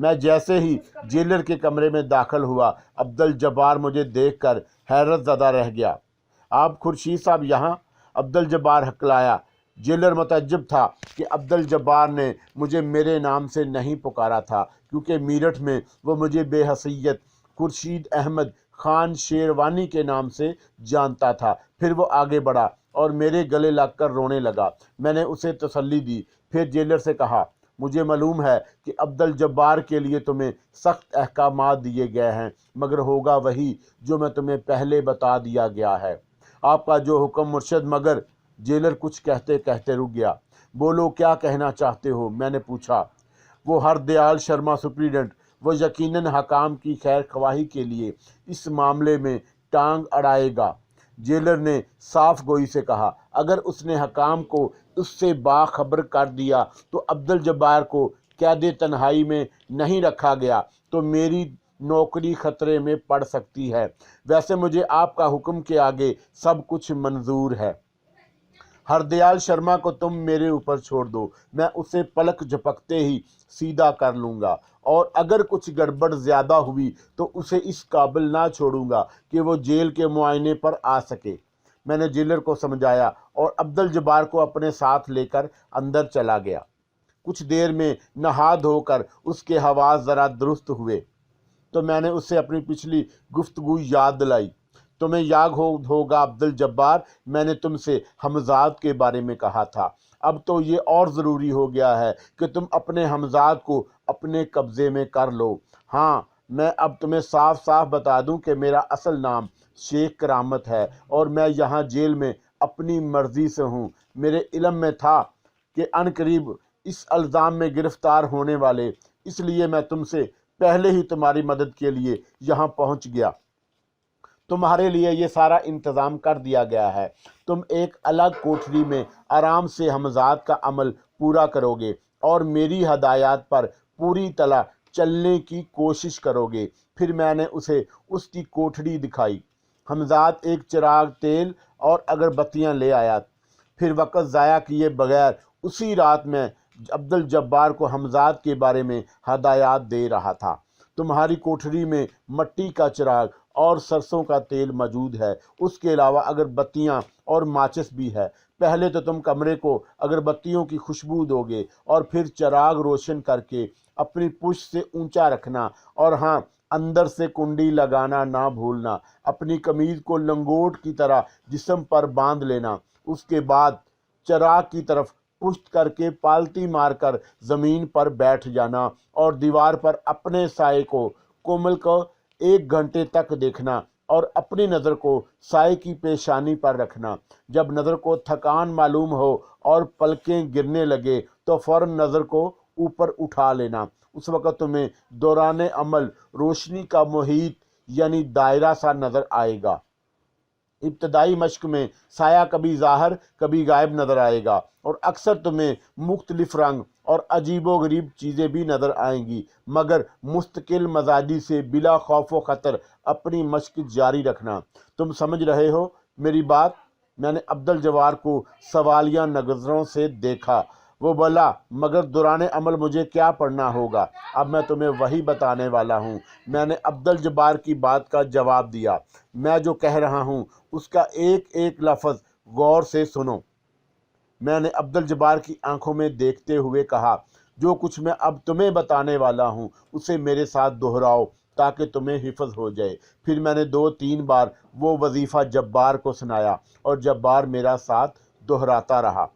میں جیسے ہی جیلر کے کمرے میں داخل ہوا، عبدالجبار مجھے دیکھ کر حیرت زدہ رہ گیا۔ آپ خورشید صاحب یہاں؟ عبدالجبار ہکلایا۔ جیلر متعجب تھا کہ عبدالجبار نے مجھے میرے نام سے نہیں پکارا تھا، کیونکہ میرٹھ میں وہ مجھے بے حیثیت خورشید احمد خان شیروانی کے نام سے جانتا تھا۔ پھر وہ آگے بڑھا اور میرے گلے لگ کر رونے لگا۔ میں نے اسے تسلی دی۔ پھر جیلر سے کہا، مجھے معلوم ہے کہ عبدالجبار کے لیے تمہیں سخت احکامات دیے گئے ہیں، مگر ہوگا وہی جو میں تمہیں پہلے بتا دیا گیا ہے۔ آپ کا جو حکم مرشد۔ مگر جیلر کچھ کہتے کہتے رک گیا۔ بولو، کیا کہنا چاہتے ہو؟ میں نے پوچھا۔ وہ ہردیال شرما سپرنٹنڈنٹ، وہ یقیناً حکام کی خیر خواہی کے لیے اس معاملے میں ٹانگ اڑائے گا، جیلر نے صاف گوئی سے کہا۔ اگر اس نے حکام کو اس سے باخبر کر دیا تو عبدالجبار کو قید تنہائی میں نہیں رکھا گیا تو میری نوکری خطرے میں پڑ سکتی ہے۔ ویسے مجھے آپ کا حکم کے آگے سب کچھ منظور ہے۔ ہردیال شرما کو تم میرے اوپر چھوڑ دو، میں اسے پلک جھپکتے ہی سیدھا کر لوں گا، اور اگر کچھ گڑبڑ زیادہ ہوئی تو اسے اس قابل نہ چھوڑوں گا کہ وہ جیل کے معائنے پر آ سکے۔ میں نے جیلر کو سمجھایا اور عبدالجبار کو اپنے ساتھ لے کر اندر چلا گیا۔ کچھ دیر میں نہا دھو کر اس کے حواس ذرا درست ہوئے تو میں نے اسے اپنی پچھلی گفتگو یاد دلائی۔ تمہیں یاد ہوگا عبدالجبار، میں نے تم سے حمزاد کے بارے میں کہا تھا۔ اب تو یہ اور ضروری ہو گیا ہے کہ تم اپنے حمزاد کو اپنے قبضے میں کر لو۔ ہاں، میں اب تمہیں صاف صاف بتا دوں کہ میرا اصل نام شیخ کرامت ہے، اور میں یہاں جیل میں اپنی مرضی سے ہوں۔ میرے علم میں تھا کہ عن قریب اس الزام میں گرفتار ہونے والے، اس لیے میں تم سے پہلے ہی تمہاری مدد کے لیے یہاں پہنچ گیا۔ تمہارے لیے یہ سارا انتظام کر دیا گیا ہے۔ تم ایک الگ کوٹری میں آرام سے حمزاد کا عمل پورا کرو گے اور میری ہدایات پر پوری طرح چلنے کی کوشش کرو گے۔ پھر میں نے اسے اس کی کوٹری دکھائی۔ حمزاد ایک چراغ، تیل اور اگربتیاں لے آیا۔ پھر وقت ضائع کیے بغیر اسی رات میں عبدالجبار کو حمزاد کے بارے میں ہدایات دے رہا تھا۔ تمہاری کوٹری میں مٹی کا چراغ اور سرسوں کا تیل موجود ہے، اس کے علاوہ اگربتیاں اور ماچس بھی ہے۔ پہلے تو تم کمرے کو اگربتیوں کی خوشبو دو گے اور پھر چراغ روشن کر کے اپنی پشت سے اونچا رکھنا، اور ہاں، اندر سے کنڈی لگانا نہ بھولنا۔ اپنی قمیض کو لنگوٹ کی طرح جسم پر باندھ لینا۔ اس کے بعد چراغ کی طرف پشت کر کے پالتی مار کر زمین پر بیٹھ جانا اور دیوار پر اپنے سائے کو کومل کو 1 گھنٹے تک دیکھنا، اور اپنی نظر کو سائے کی پیشانی پر رکھنا۔ جب نظر کو تھکان معلوم ہو اور پلکیں گرنے لگے تو فوراً نظر کو اوپر اٹھا لینا۔ اس وقت تمہیں دوران عمل روشنی کا محیط یعنی دائرہ سا نظر آئے گا۔ ابتدائی مشق میں سایہ کبھی ظاہر کبھی غائب نظر آئے گا، اور اکثر تمہیں مختلف رنگ اور عجیب و غریب چیزیں بھی نظر آئیں گی، مگر مستقل مزاجی سے بلا خوف و خطر اپنی مشق جاری رکھنا۔ تم سمجھ رہے ہو میری بات؟ میں نے عبدالجبار کو سوالیہ نظروں سے دیکھا۔ وہ بولا، مگر دوران عمل مجھے کیا پڑھنا ہوگا؟ اب میں تمہیں وہی بتانے والا ہوں۔ میں نے عبدالجبار کی بات کا جواب دیا۔ میں جو کہہ رہا ہوں اس کا ایک ایک لفظ غور سے سنو۔ میں نے عبدالجبار کی آنکھوں میں دیکھتے ہوئے کہا، جو کچھ میں اب تمہیں بتانے والا ہوں اسے میرے ساتھ دہراؤ تاکہ تمہیں حفظ ہو جائے۔ پھر میں نے 2-3 بار وہ وظیفہ جبار کو سنایا اور جبار میرا ساتھ دہراتا رہا۔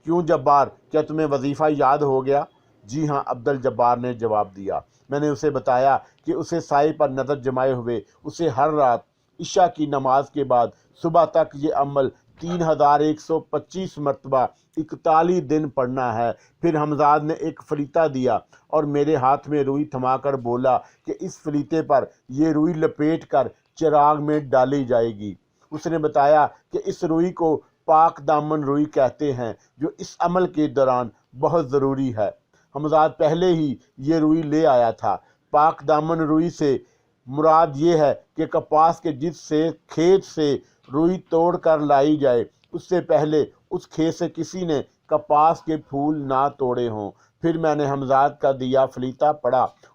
کیوں جبار، کیا تمہیں وظیفہ یاد ہو گیا؟ جی ہاں، عبدالجبار نے جواب دیا۔ میں نے اسے بتایا کہ اسے سائے پر نظر جمائے ہوئے اسے ہر رات عشاء کی نماز کے بعد صبح تک یہ عمل 3125 مرتبہ 41 دن پڑھنا ہے۔ پھر حمزاد نے ایک فلیطہ دیا اور میرے ہاتھ میں روئی تھما کر بولا کہ اس فلیطے پر یہ روئی لپیٹ کر چراغ میں ڈالی جائے گی۔ اس نے بتایا کہ اس روئی کو پاک دامن روئی کہتے ہیں، جو اس عمل کے دوران بہت ضروری ہے۔ حمزاد پہلے ہی یہ روئی لے آیا تھا۔ پاک دامن روئی سے مراد یہ ہے کہ کپاس کے جس سے کھیت سے روئی توڑ کر لائی جائے اس سے پہلے اس کھیت سے کسی نے کپاس کے پھول نہ توڑے ہوں۔ پھر میں نے حمزاد کا دیا فلیطہ پڑھا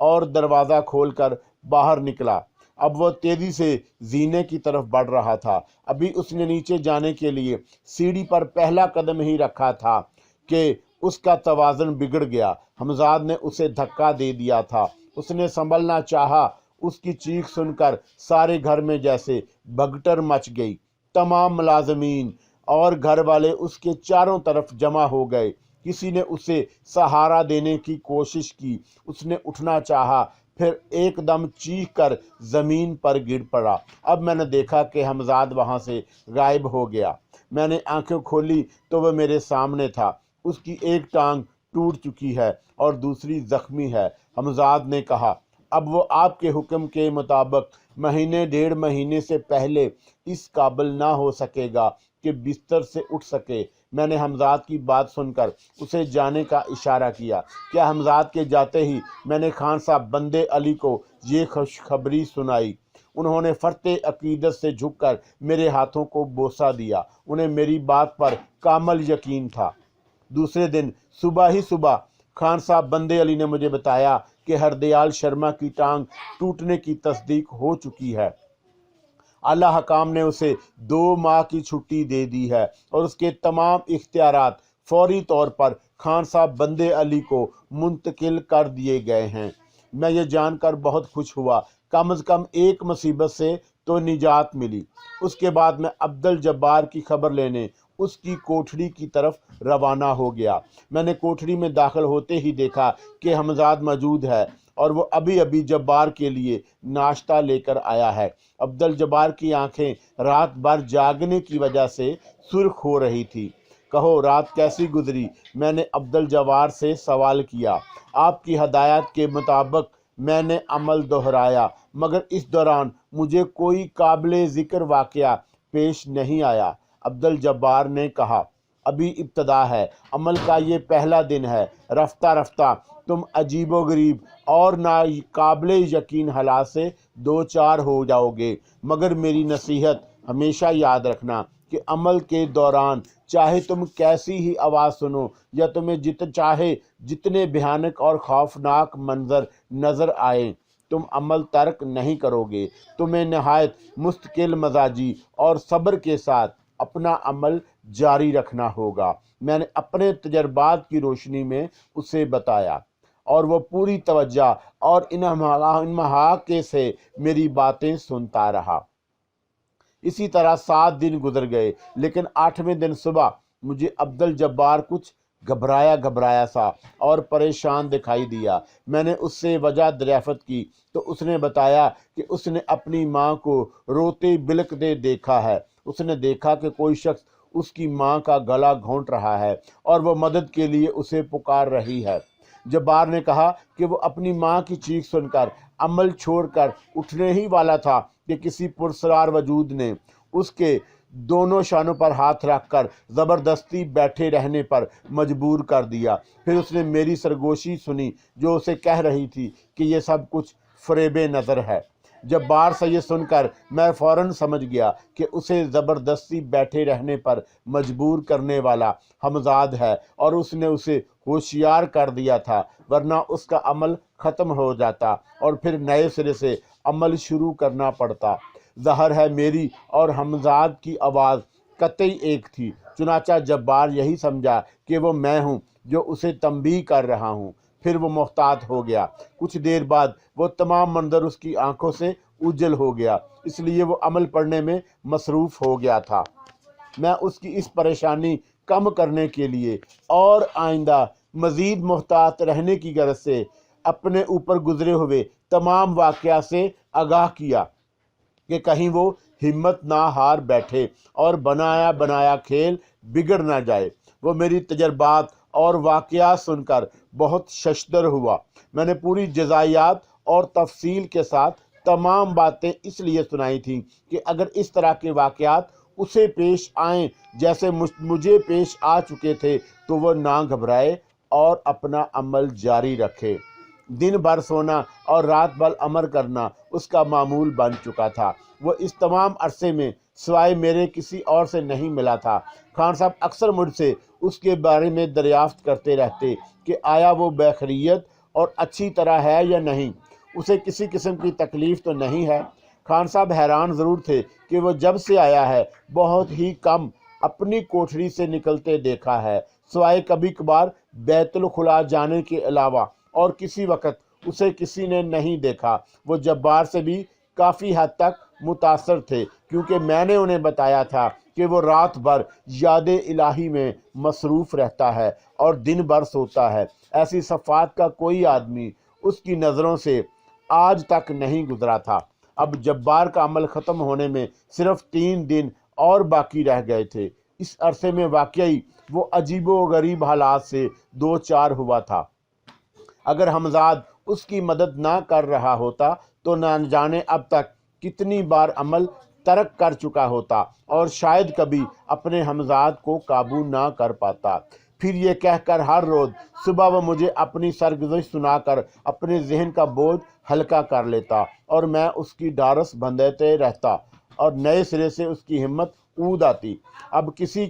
اور دروازہ کھول کر باہر نکلا۔ اب وہ تیزی سے زینے کی طرف بڑھ رہا تھا۔ ابھی اس نے نیچے جانے کے لیے سیڑھی پر پہلا قدم ہی رکھا تھا کہ اس کا توازن بگڑ گیا۔ حمزاد نے اسے دھکا دے دیا تھا۔ اس نے سنبھلنا چاہا۔ اس کی چیخ سن کر سارے گھر میں جیسے بھگدڑ مچ گئی۔ تمام ملازمین اور گھر والے اس کے چاروں طرف جمع ہو گئے۔ کسی نے اسے سہارا دینے کی کوشش کی۔ اس نے اٹھنا چاہا، پھر ایک دم چیخ کر زمین پر گر پڑا۔ اب میں نے دیکھا کہ حمزاد وہاں سے غائب ہو گیا۔ میں نے آنکھیں کھولی تو وہ میرے سامنے تھا۔ اس کی ایک ٹانگ ٹوٹ چکی ہے اور دوسری زخمی ہے۔ حمزاد نے کہا، اب وہ آپ کے حکم کے مطابق مہینے 1.5 مہینے سے پہلے اس قابل نہ ہو سکے گا کہ بستر سے اٹھ سکے۔ میں نے حمزاد کی بات سن کر اسے جانے کا اشارہ کیا۔ کیا حمزاد کے جاتے ہی میں نے خان صاحب بندے علی کو یہ خوشخبری سنائی۔ انہوں نے فرط عقیدت سے جھک کر میرے ہاتھوں کو بوسہ دیا۔ انہیں میری بات پر کامل یقین تھا۔ دوسرے دن صبح ہی صبح خان صاحب بندے علی نے مجھے بتایا کہ ہردیال شرما کی ٹانگ ٹوٹنے کی تصدیق ہو چکی ہے۔ اعلیٰ حکام نے اسے 2 ماہ کی چھٹی دے دی ہے اور اس کے تمام اختیارات فوری طور پر خان صاحب بندے علی کو منتقل کر دیے گئے ہیں۔ میں یہ جان کر بہت خوش ہوا۔ کم از کم ایک مصیبت سے تو نجات ملی۔ اس کے بعد میں عبدالجبار کی خبر لینے اس کی کوٹھڑی کی طرف روانہ ہو گیا۔ میں نے کوٹھڑی میں داخل ہوتے ہی دیکھا کہ حمزاد موجود ہے اور وہ ابھی ابھی جبار کے لیے ناشتہ لے کر آیا ہے۔ عبدالجبار کی آنکھیں رات بھر جاگنے کی وجہ سے سرخ ہو رہی تھی۔ کہو رات کیسی گزری؟ میں نے عبدالجبار سے سوال کیا۔ آپ کی ہدایت کے مطابق میں نے عمل دہرایا، مگر اس دوران مجھے کوئی قابل ذکر واقعہ پیش نہیں آیا۔ عبدالجبار نے کہا، ابھی ابتدا ہے، عمل کا یہ پہلا دن ہے۔ رفتہ رفتہ تم عجیب و غریب اور ناقابل یقین حالات سے دوچار ہو جاؤ گے، مگر میری نصیحت ہمیشہ یاد رکھنا کہ عمل کے دوران چاہے تم کیسی ہی آواز سنو یا تمہیں چاہے جتنے بھیانک اور خوفناک منظر نظر آئیں، تم عمل ترک نہیں کرو گے۔ تمہیں نہایت مستقل مزاجی اور صبر کے ساتھ اپنا عمل جاری رکھنا ہوگا۔ میں نے اپنے تجربات کی روشنی میں اسے بتایا اور وہ پوری توجہ اور انمہاکے سے میری باتیں سنتا رہا۔ اسی طرح 7 دن گزر گئے، لیکن 8ویں دن صبح مجھے عبدالجبار کچھ گھبرایا سا اور پریشان دکھائی دیا۔ میں نے اس سے وجہ دریافت کی تو اس نے بتایا کہ اس نے اپنی ماں کو روتے بلکتے دیکھا ہے۔ اس نے دیکھا کہ کوئی شخص اس کی ماں کا گلا گھونٹ رہا ہے اور وہ مدد کے لیے اسے پکار رہی ہے۔ جبار نے کہا کہ وہ اپنی ماں کی چیخ سن کر عمل چھوڑ کر اٹھنے ہی والا تھا کہ کسی پرسرار وجود نے اس کے دونوں شانوں پر ہاتھ رکھ کر زبردستی بیٹھے رہنے پر مجبور کر دیا۔ پھر اس نے میری سرگوشی سنی جو اسے کہہ رہی تھی کہ یہ سب کچھ فریب نظر ہے۔ جبار سے یہ سن کر میں فوراً سمجھ گیا کہ اسے زبردستی بیٹھے رہنے پر مجبور کرنے والا حمزاد ہے اور اس نے اسے ہوشیار کر دیا تھا، ورنہ اس کا عمل ختم ہو جاتا اور پھر نئے سرے سے عمل شروع کرنا پڑتا۔ ظاہر ہے میری اور حمزاد کی آواز قطعی ایک تھی، چنانچہ جبار یہی سمجھا کہ وہ میں ہوں جو اسے تنبیہ کر رہا ہوں۔ پھر وہ محتاط ہو گیا۔ کچھ دیر بعد وہ تمام منظر اس کی آنکھوں سے اوجھل ہو گیا، اس لیے وہ عمل پڑھنے میں مصروف ہو گیا تھا۔ میں اس کی اس پریشانی کم کرنے کے لیے اور آئندہ مزید محتاط رہنے کی غرض سے اپنے اوپر گزرے ہوئے تمام واقعات سے آگاہ کیا کہ کہیں وہ ہمت نہ ہار بیٹھے اور بنایا کھیل بگڑ نہ جائے۔ وہ میری تجربات اور واقعات سن کر بہت ششدر ہوا۔ میں نے پوری جزئیات اور تفصیل کے ساتھ تمام باتیں اس لیے سنائی تھیں کہ اگر اس طرح کے واقعات اسے پیش آئیں جیسے مجھے پیش آ چکے تھے تو وہ نہ گھبرائے اور اپنا عمل جاری رکھے۔ دن بھر سونا اور رات بھر عمل کرنا اس کا معمول بن چکا تھا۔ وہ اس تمام عرصے میں سوائے میرے کسی اور سے نہیں ملا تھا۔ خان صاحب اکثر مجھ سے اس کے بارے میں دریافت کرتے رہتے کہ آیا وہ بخیریت اور اچھی طرح ہے یا نہیں، اسے کسی قسم کی تکلیف تو نہیں ہے۔ خان صاحب حیران ضرور تھے کہ وہ جب سے آیا ہے بہت ہی کم اپنی کوٹھری سے نکلتے دیکھا ہے، سوائے کبھی کبھار بیت الخلا جانے کے علاوہ اور کسی وقت اسے کسی نے نہیں دیکھا۔ وہ جبار سے بھی کافی حد تک متاثر تھے، کیونکہ میں نے انہیں بتایا تھا کہ وہ رات بھر یاد الہی میں مصروف رہتا ہے اور دن بھر سوتا ہے۔ ایسی صفات کا کوئی آدمی اس کی نظروں سے آج تک نہیں گزرا تھا۔ اب جبار کا عمل ختم ہونے میں صرف 3 دن اور باقی رہ گئے تھے۔ اس عرصے میں واقعی وہ عجیب و غریب حالات سے دوچار ہوا تھا۔ اگر حمزاد اس کی مدد نہ کر رہا ہوتا تو نہ جانے اب تک کتنی بار عمل ترک کر چکا ہوتا اور شاید کبھی اپنے حمزاد کو قابو نہ کر پاتا۔ پھر یہ کہہ کر ہر روز صبح وہ مجھے اپنی سرگزشت سنا کر اپنے ذہن کا بوجھ ہلکا کر لیتا اور میں اس کی ڈھارس بندھتے رہتا اور نئے سرے سے اس کی ہمت اود آتی۔ اب کسی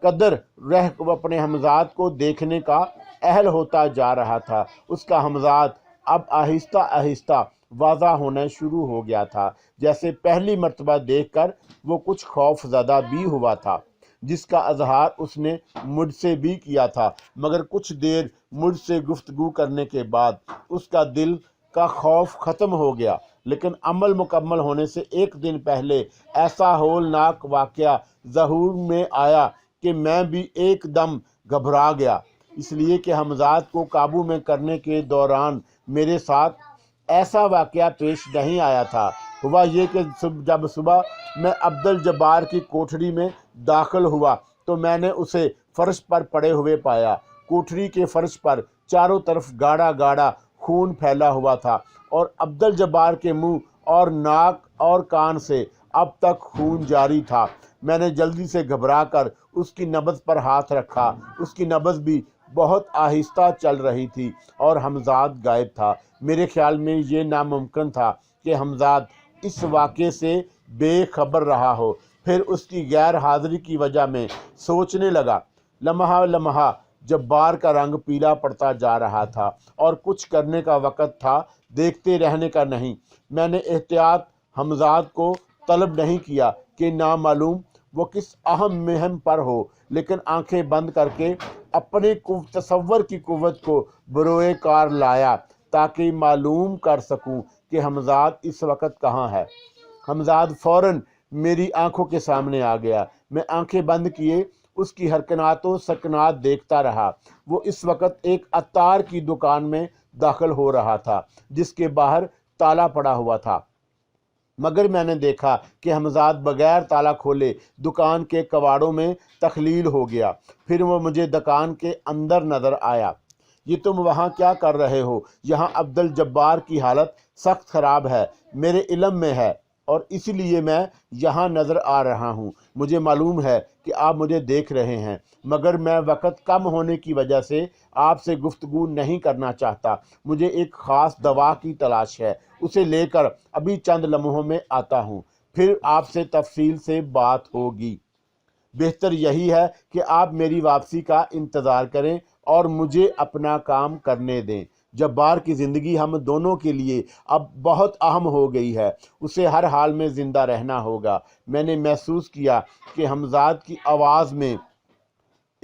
قدر رہ وہ اپنے حمزاد کو دیکھنے کا اہل ہوتا جا رہا تھا۔ اس کا حمزاد اب آہستہ آہستہ واضح ہونا شروع ہو گیا تھا، جیسے پہلی مرتبہ دیکھ کر وہ کچھ خوف زدہ بھی ہوا تھا، جس کا اظہار اس نے مجھ سے بھی کیا تھا، مگر کچھ دیر مجھ سے گفتگو کرنے کے بعد اس کا دل کا خوف ختم ہو گیا۔ لیکن عمل مکمل ہونے سے 1 دن پہلے ایسا ہولناک واقعہ ظہور میں آیا کہ میں بھی ایک دم گھبرا گیا، اس لیے کہ حمزاد کو قابو میں کرنے کے دوران میرے ساتھ ایسا واقعہ پیش نہیں آیا تھا۔ ہوا یہ کہ جب صبح میں عبدالجبار کی کوٹھری میں داخل ہوا تو میں نے اسے فرش پر پڑے ہوئے پایا۔ کوٹھری کے فرش پر چاروں طرف گاڑھا گاڑھا خون پھیلا ہوا تھا اور عبدالجبار کے منہ اور ناک اور کان سے اب تک خون جاری تھا۔ میں نے جلدی سے گھبرا کر اس کی نبض پر ہاتھ رکھا۔ اس کی نبض بھی بہت آہستہ چل رہی تھی اور حمزاد غائب تھا۔ میرے خیال میں یہ ناممکن تھا کہ حمزاد اس واقعے سے بے خبر رہا ہو۔ پھر اس کی غیر حاضری کی وجہ میں سوچنے لگا۔ لمحہ لمحہ جبار کا رنگ پیلا پڑتا جا رہا تھا اور کچھ کرنے کا وقت تھا، دیکھتے رہنے کا نہیں۔ میں نے احتیاط حمزاد کو طلب نہیں کیا کہ نامعلوم وہ کس اہم مہم پر ہو، لیکن آنکھیں بند کر کے اپنے تصور کی قوت کو بروئے کار لایا تاکہ معلوم کر سکوں کہ حمزاد اس وقت کہاں ہے۔ حمزاد فوراً میری آنکھوں کے سامنے آ گیا۔ میں آنکھیں بند کیے اس کی حرکات و سکنات دیکھتا رہا۔ وہ اس وقت ایک عطار کی دکان میں داخل ہو رہا تھا جس کے باہر تالا پڑا ہوا تھا، مگر میں نے دیکھا کہ حمزاد بغیر تالا کھولے دکان کے کواڑوں میں تخلیل ہو گیا۔ پھر وہ مجھے دکان کے اندر نظر آیا۔ یہ تم وہاں کیا کر رہے ہو؟ یہاں عبدالجبار کی حالت سخت خراب ہے، میرے علم میں ہے، اور اس لیے میں یہاں نظر آ رہا ہوں۔ مجھے معلوم ہے کہ آپ مجھے دیکھ رہے ہیں، مگر میں وقت کم ہونے کی وجہ سے آپ سے گفتگو نہیں کرنا چاہتا۔ مجھے ایک خاص دوا کی تلاش ہے، اسے لے کر ابھی چند لمحوں میں آتا ہوں، پھر آپ سے تفصیل سے بات ہوگی۔ بہتر یہی ہے کہ آپ میری واپسی کا انتظار کریں اور مجھے اپنا کام کرنے دیں۔ جبار کی زندگی ہم دونوں کے لیے اب بہت اہم ہو گئی ہے، اسے ہر حال میں زندہ رہنا ہوگا۔ میں نے محسوس کیا کہ حمزاد کی آواز میں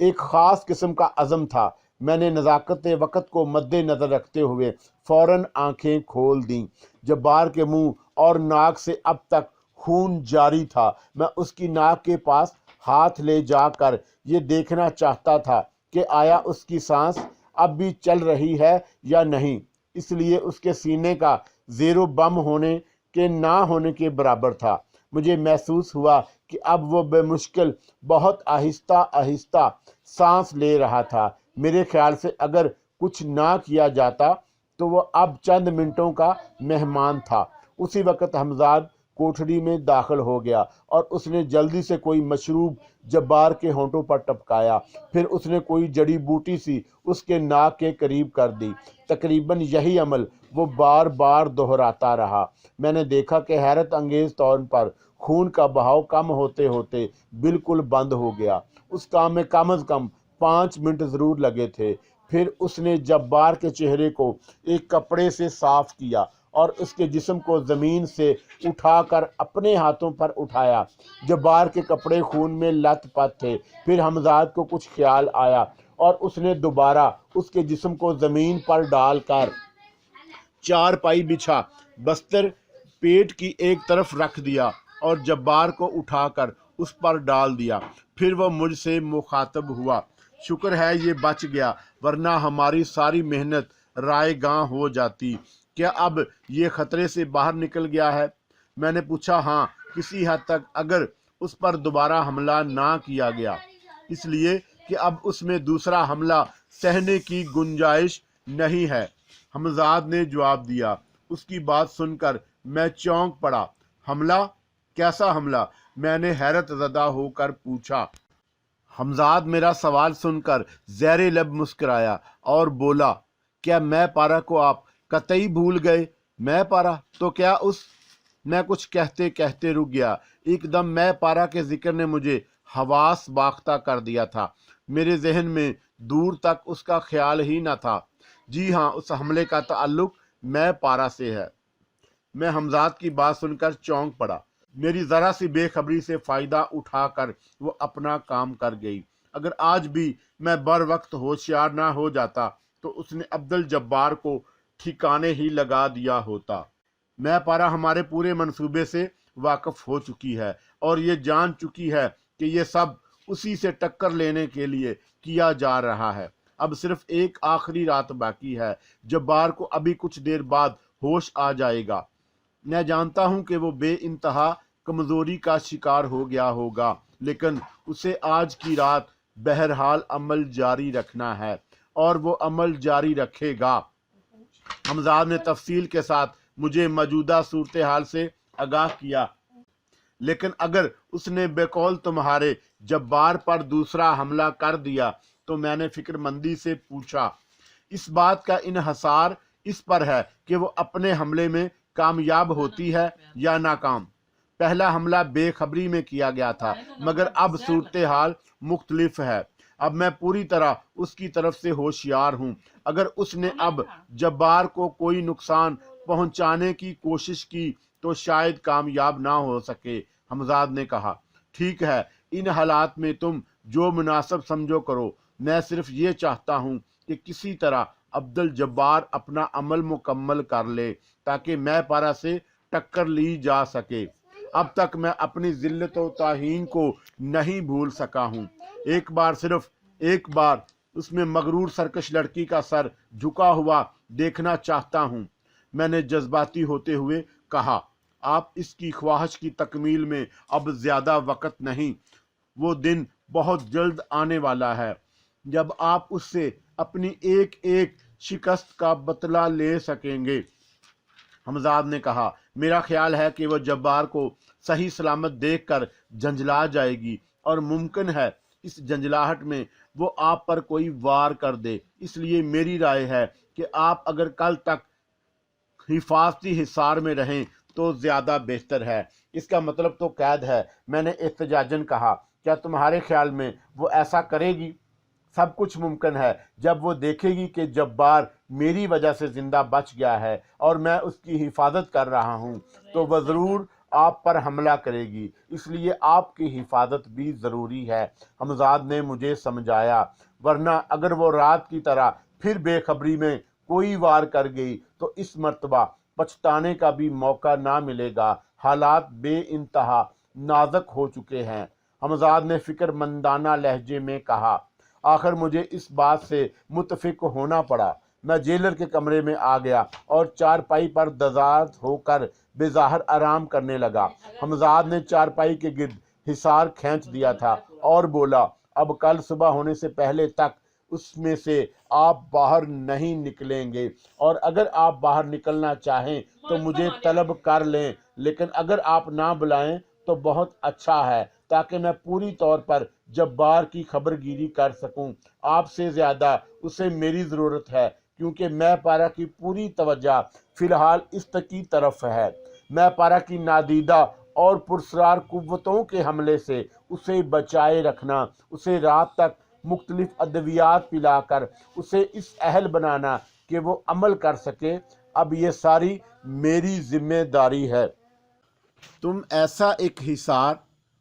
ایک خاص قسم کا عزم تھا۔ میں نے نزاکت وقت کو مد نظر رکھتے ہوئے فوراً آنکھیں کھول دیں۔ جبار کے منہ اور ناک سے اب تک خون جاری تھا۔ میں اس کی ناک کے پاس ہاتھ لے جا کر یہ دیکھنا چاہتا تھا کہ آیا اس کی سانس اب بھی چل رہی ہے یا نہیں، اس لیے اس کے سینے کا زیر و بم ہونے کے نہ ہونے کے برابر تھا۔ مجھے محسوس ہوا کہ اب وہ بے مشکل بہت آہستہ آہستہ سانس لے رہا تھا۔ میرے خیال سے اگر کچھ نہ کیا جاتا تو وہ اب چند منٹوں کا مہمان تھا۔ اسی وقت حمزاد کوٹھری میں داخل ہو گیا اور اس نے جلدی سے کوئی مشروب جبار کے ہونٹوں پر ٹپکایا، پھر اس نے کوئی جڑی بوٹی سی اس کے ناک کے قریب کر دی۔ تقریباً یہی عمل وہ بار بار دہراتا رہا۔ میں نے دیکھا کہ حیرت انگیز طور پر خون کا بہاؤ کم ہوتے ہوتے بالکل بند ہو گیا۔ اس کام میں کم از کم 5 منٹ ضرور لگے تھے۔ پھر اس نے جبار کے چہرے کو ایک کپڑے سے صاف کیا اور اس کے جسم کو زمین سے اٹھا کر اپنے ہاتھوں پر اٹھایا۔ جبار کے کپڑے خون میں لت پت تھے۔ پھر حمزاد کو کچھ خیال آیا اور اس نے دوبارہ اس کے جسم کو زمین پر ڈال کر چارپائی بچھا بستر پیٹ کی ایک طرف رکھ دیا اور جبار کو اٹھا کر اس پر ڈال دیا۔ پھر وہ مجھ سے مخاطب ہوا، شکر ہے یہ بچ گیا، ورنہ ہماری ساری محنت رائے گاں ہو جاتی۔ کیا اب یہ خطرے سے باہر نکل گیا ہے؟ میں نے پوچھا، ہاں، کسی حد تک، اگر اس پر دوبارہ حملہ نہ کیا گیا، اس لیے کہ اب اس میں دوسرا حملہ سہنے کی گنجائش نہیں ہے، حمزاد نے جواب دیا۔ اس کی بات سن کر میں چونک پڑا۔ حملہ؟ کیسا حملہ؟ میں نے حیرت زدہ ہو کر پوچھا۔ حمزاد میرا سوال سن کر زیر لب مسکرایا اور بولا، کیا میں پارہ کو آپ قطعی بھول گئے؟ میں پارہ تو کیا اس میں کچھ کہتے کہتے رک گیا۔ ایک دم میں پارہ کے ذکر نے مجھے حواس باختہ کر دیا تھا۔ میرے ذہن میں دور تک اس کا خیال ہی نہ تھا۔ جی ہاں، اس حملے کا تعلق میں پارہ سے ہے۔ میں حمزاد کی بات سن کر چونک پڑا۔ میری ذرا سی بے خبری سے فائدہ اٹھا کر وہ اپنا کام کر گئی۔ اگر آج بھی میں بر وقت ہوشیار نہ ہو جاتا تو اس نے عبدالجبار کو ٹھکانے ہی لگا دیا ہوتا۔ میں پارہ ہمارے پورے منصوبے سے واقف ہو چکی ہے اور یہ جان چکی ہے کہ یہ سب اسی سے ٹکر لینے کے لیے کیا جا رہا ہے۔ اب صرف ایک آخری رات باقی ہے۔ جبار کو ابھی کچھ دیر بعد ہوش آ جائے گا۔ میں جانتا ہوں کہ وہ بے انتہا کمزوری کا شکار ہو گیا ہوگا، لیکن اسے آج کی رات بہرحال عمل جاری رکھنا ہے اور وہ عمل جاری رکھے گا۔ حمزاد نے تفصیل کے ساتھ مجھے موجودہ صورتحال سے آگاہ کیا، لیکن اگر اس نے بقول تمہارے جبار پر دوسرا حملہ کر دیا تو میں نے فکر مندی سے پوچھا، اس بات کا انحصار اس پر ہے کہ وہ اپنے حملے میں کامیاب ہوتی ہے یا ناکام۔ پہلا حملہ بے خبری میں کیا گیا تھا، مگر اب صورتحال مختلف ہے۔ اب میں پوری طرح اس کی طرف سے ہوشیار ہوں۔ اگر اس نے اب جبار کو کوئی نقصان پہنچانے کی کوشش کی تو شاید کامیاب نہ ہو سکے۔ حمزاد نے کہا، ٹھیک ہے، ان حالات میں تم جو مناسب سمجھو کرو۔ میں صرف یہ چاہتا ہوں کہ کسی طرح عبدالجبار اپنا عمل مکمل کر لے تاکہ میں پارہ سے ٹکر لی جا سکے۔ اب تک میں اپنی ذلت و توہین کو نہیں بھول سکا ہوں۔ صرف ایک بار اس میں مغرور سرکش لڑکی کا سر جھکا ہوا دیکھنا چاہتا ہوں۔ میں نے جذباتی ہوتے ہوئے کہا، آپ اس کی خواہش کی تکمیل میں اب زیادہ وقت نہیں، وہ دن بہت جلد آنے والا ہے جب آپ اس سے اپنی ایک ایک شکست کا بدلہ لے سکیں گے۔ حمزاد نے کہا، میرا خیال ہے کہ وہ جبار کو صحیح سلامت دیکھ کر جھنجھلا جائے گی اور ممکن ہے اس جھنجھلاہٹ میں وہ آپ پر کوئی وار کر دے۔ اس لیے میری رائے ہے کہ آپ اگر کل تک حفاظتی حصار میں رہیں تو زیادہ بہتر ہے۔ اس کا مطلب تو قید ہے، میں نے احتجاجاً کہا۔ کیا تمہارے خیال میں وہ ایسا کرے گی؟ سب کچھ ممکن ہے۔ جب وہ دیکھے گی کہ جبار میری وجہ سے زندہ بچ گیا ہے اور میں اس کی حفاظت کر رہا ہوں تو وہ ضرور آپ پر حملہ کرے گی، اس لیے آپ کی حفاظت بھی ضروری ہے۔ حمزاد نے مجھے سمجھایا، ورنہ اگر وہ رات کی طرح پھر بے خبری میں کوئی وار کر گئی تو اس مرتبہ پچھتانے کا بھی موقع نہ ملے گا۔ حالات بے انتہا نازک ہو چکے ہیں، حمزاد نے فکر مندانہ لہجے میں کہا۔ آخر مجھے اس بات سے متفق ہونا پڑا۔ میں جیلر کے کمرے میں آ گیا اور چارپائی پر دزاد ہو کر بظاہر آرام کرنے لگا۔ حمزاد نے چارپائی کے گرد حصار کھینچ دیا تھا اور بولا، اب کل صبح ہونے سے پہلے تک اس میں سے آپ باہر نہیں نکلیں گے، اور اگر آپ باہر نکلنا چاہیں تو مجھے طلب کر لیں، لیکن اگر آپ نہ بلائیں تو بہت اچھا ہے تاکہ میں پوری طور پر جبار کی خبر گیری کر سکوں۔ آپ سے زیادہ اسے میری ضرورت ہے کیونکہ میں پارہ کی پوری توجہ فی الحال اس کی طرف ہے۔ میں پارہ کی نادیدہ اور پرسرار قوتوں کے حملے سے اسے بچائے رکھنا، اسے رات تک مختلف ادویات پلا کر اسے اس اہل بنانا کہ وہ عمل کر سکے، اب یہ ساری میری ذمہ داری ہے۔ تم ایسا ایک حصار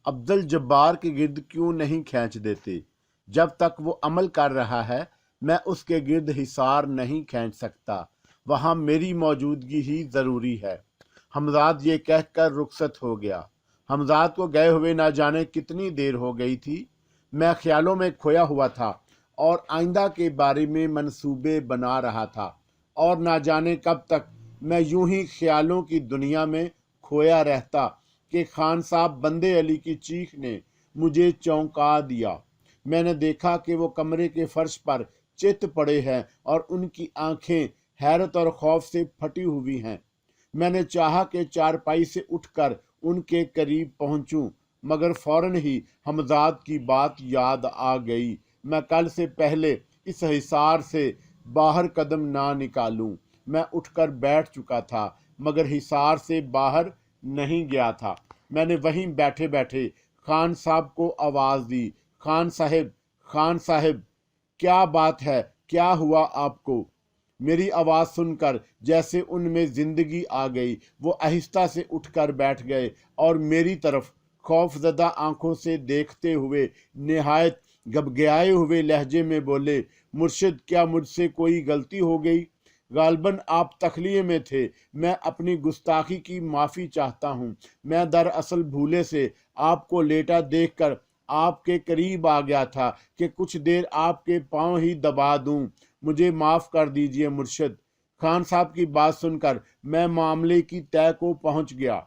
عبدالجبار کے گرد کیوں نہیں کھینچ دیتے؟ جب تک وہ عمل کر رہا ہے میں اس کے گرد حصار نہیں کھینچ سکتا، وہاں میری موجودگی ہی ضروری ہے۔ حمزاد یہ کہہ کر رخصت ہو گیا۔ حمزاد کو گئے ہوئے نہ جانے کتنی دیر ہو گئی تھی۔ میں خیالوں میں کھویا ہوا تھا اور آئندہ کے بارے میں منصوبے بنا رہا تھا، اور نہ جانے کب تک میں یوں ہی خیالوں کی دنیا میں کھویا رہتا کہ خان صاحب بندے علی کی چیخ نے مجھے چونکا دیا۔ میں نے دیکھا کہ وہ کمرے کے فرش پر چت پڑے ہیں اور ان کی آنکھیں حیرت اور خوف سے پھٹی ہوئی ہیں۔ میں نے چاہا کہ چارپائی سے اٹھ کر ان کے قریب پہنچوں، مگر فوراً ہی حمزاد کی بات یاد آ گئی۔ میں کل سے پہلے اس حصار سے باہر قدم نہ نکالوں۔ میں اٹھ کر بیٹھ چکا تھا مگر حصار سے باہر نہیں گیا تھا۔ میں نے وہیں بیٹھے بیٹھے خان صاحب کو آواز دی، خان صاحب، خان صاحب، کیا بات ہے، کیا ہوا آپ کو؟ میری آواز سن کر جیسے ان میں زندگی آ گئی، وہ آہستہ سے اٹھ کر بیٹھ گئے اور میری طرف خوف زدہ آنکھوں سے دیکھتے ہوئے نہایت گھبگائے ہوئے لہجے میں بولے، مرشد کیا مجھ سے کوئی غلطی ہو گئی؟ غالباً آپ تخلیے میں تھے، میں اپنی گستاخی کی معافی چاہتا ہوں۔ میں دراصل بھولے سے آپ کو لیٹا دیکھ کر آپ کے قریب آ گیا تھا کہ کچھ دیر آپ کے پاؤں ہی دبا دوں۔ مجھے معاف کر دیجئے مرشد۔ خان صاحب کی بات سن کر میں معاملے کی تہہ کو پہنچ گیا۔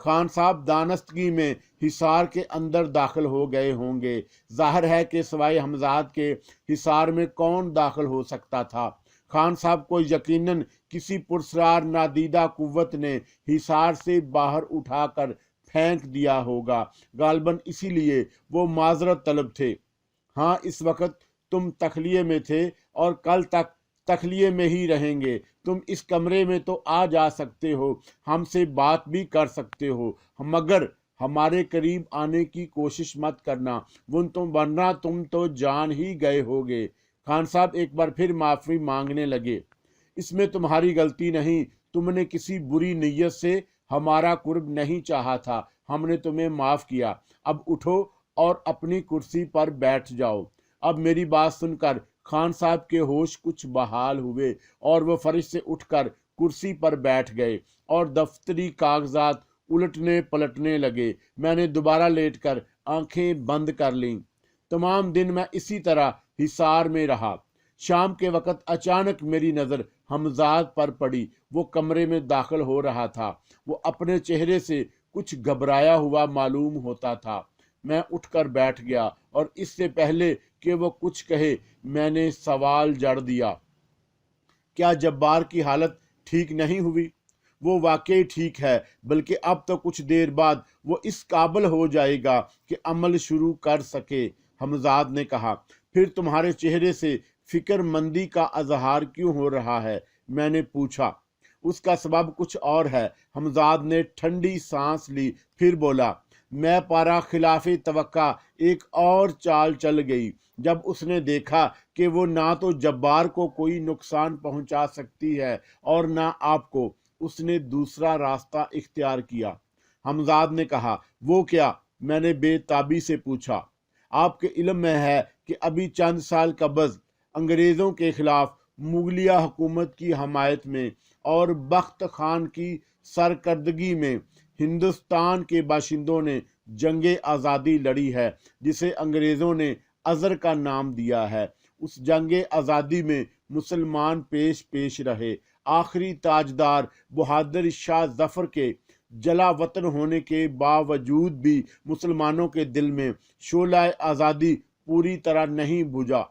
خان صاحب دانستگی میں حصار کے اندر داخل ہو گئے ہوں گے۔ ظاہر ہے کہ سوائے حمزاد کے حصار میں کون داخل ہو سکتا تھا؟ خان صاحب کو یقیناً کسی پرسرار نادیدہ قوت نے حصار سے باہر اٹھا کر پھینک دیا ہوگا، غالباً اسی لیے وہ معذرت طلب تھے۔ ہاں، اس وقت تم تخلیے میں تھے اور کل تک تخلیے میں ہی رہیں گے۔ تم اس کمرے میں تو آ جا سکتے ہو، ہم سے بات بھی کر سکتے ہو، مگر ہمارے قریب آنے کی کوشش مت کرنا، ورنہ تم تو جان ہی گئے ہوگے۔ خان صاحب ایک بار پھر معافی مانگنے لگے۔ اس میں تمہاری غلطی نہیں، تم نے کسی بری نیت سے ہمارا قرب نہیں چاہا تھا، ہم نے تمہیں معاف کیا۔ اب اٹھو اور اپنی کرسی پر بیٹھ جاؤ۔ اب میری بات سن کر خان صاحب کے ہوش کچھ بحال ہوئے اور وہ فرش سے اٹھ کر کرسی پر بیٹھ گئے اور دفتری کاغذات الٹنے پلٹنے لگے۔ میں نے دوبارہ لیٹ کر آنکھیں بند کر لیں۔ تمام دن میں اسی طرح حصار میں رہا۔ شام کے وقت اچانک میری نظر حمزاد پر پڑی۔ وہ کمرے میں داخل ہو رہا تھا۔ وہ اپنے چہرے سے کچھ گھبرایا ہوا معلوم ہوتا تھا۔ میں اٹھ کر بیٹھ گیا اور اس سے پہلے کہ وہ کچھ کہے میں نے سوال جڑ دیا، کیا جبار کی حالت ٹھیک نہیں ہوئی؟ وہ واقعی ٹھیک ہے، بلکہ اب تو کچھ دیر بعد وہ اس قابل ہو جائے گا کہ عمل شروع کر سکے۔ حمزاد نے کہا، پھر تمہارے چہرے سے فکر مندی کا اظہار کیوں ہو رہا ہے؟ میں نے پوچھا۔ اس کا سبب کچھ اور ہے۔ حمزاد نے ٹھنڈی سانس لی، پھر بولا، میں پارا خلاف توقع ایک اور چال چل گئی۔ جب اس نے دیکھا کہ وہ نہ تو جبار کو کوئی نقصان پہنچا سکتی ہے اور نہ آپ کو، اس نے دوسرا راستہ اختیار کیا۔ حمزاد نے کہا، وہ کیا؟ میں نے بے تابی سے پوچھا۔ آپ کے علم میں ہے کہ ابھی چند سال قبل انگریزوں کے خلاف مغلیہ حکومت کی حمایت میں اور بخت خان کی سرکردگی میں ہندوستان کے باشندوں نے جنگ آزادی لڑی ہے، جسے انگریزوں نے ازر کا نام دیا ہے۔ اس جنگ آزادی میں مسلمان پیش رہے۔ آخری تاجدار بہادر شاہ ظفر کے جلا وطن ہونے کے باوجود بھی مسلمانوں کے دل میں شعلہ آزادی پوری طرح نہیں بجھا۔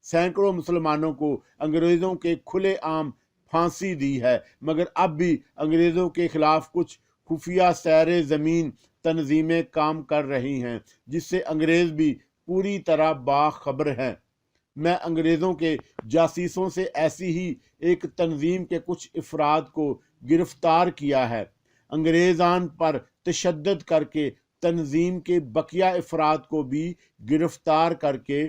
سینکڑوں مسلمانوں کو انگریزوں کے کھلے عام پھانسی دی ہے، مگر اب بھی انگریزوں کے خلاف کچھ خفیہ سیر زمین تنظیمیں کام کر رہی ہیں، جس سے انگریز بھی پوری طرح باخبر ہیں۔ میں انگریزوں کے جاسوسوں سے ایسی ہی ایک تنظیم کے کچھ افراد کو گرفتار کیا ہے۔ انگریزان پر تشدد کر کے تنظیم کے بقیہ افراد کو بھی گرفتار کر کے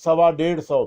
125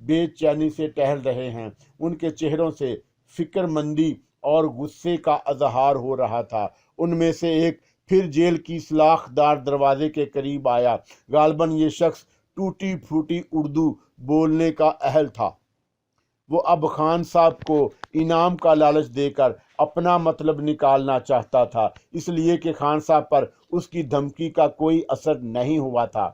بے چینی سے ٹہل رہے ہیں۔ ان کے چہروں سے فکر مندی اور غصے کا اظہار ہو رہا تھا۔ ان میں سے ایک پھر جیل کی سلاخ دار دروازے کے قریب آیا۔ غالباً یہ شخص ٹوٹی پھوٹی اردو بولنے کا اہل تھا۔ وہ اب خان صاحب کو انعام کا لالچ دے کر اپنا مطلب نکالنا چاہتا تھا، اس لیے کہ خان صاحب پر اس کی دھمکی کا کوئی اثر نہیں ہوا تھا۔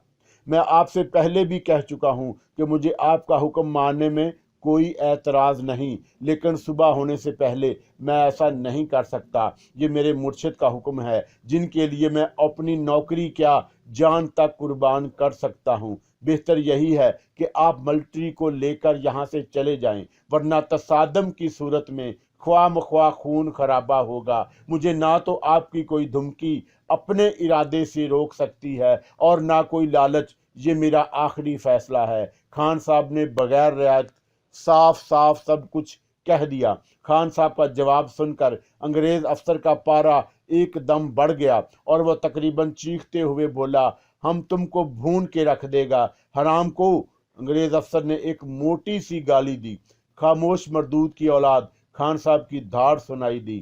میں آپ سے پہلے بھی کہہ چکا ہوں کہ مجھے آپ کا حکم ماننے میں کوئی اعتراض نہیں، لیکن صبح ہونے سے پہلے میں ایسا نہیں کر سکتا۔ یہ میرے مرشد کا حکم ہے، جن کے لیے میں اپنی نوکری کیا جان تک قربان کر سکتا ہوں۔ بہتر یہی ہے کہ آپ ملٹری کو لے کر یہاں سے چلے جائیں، ورنہ تصادم کی صورت میں خواہ مخواہ خون خرابہ ہوگا۔ مجھے نہ تو آپ کی کوئی دھمکی اپنے ارادے سے روک سکتی ہے اور نہ کوئی لالچ۔ یہ میرا آخری فیصلہ ہے۔ خان صاحب نے بغیر رعایت صاف صاف سب کچھ کہہ دیا۔ خان صاحب کا جواب سن کر انگریز افسر کا پارا ایک دم بڑھ گیا اور وہ تقریباً چیختے ہوئے بولا، ہم تم کو بھون کے رکھ دے گا، حرام کو۔ انگریز افسر نے ایک موٹی سی گالی دی۔ خاموش مردود کی اولاد، خان صاحب کی دھاڑ سنائی دی۔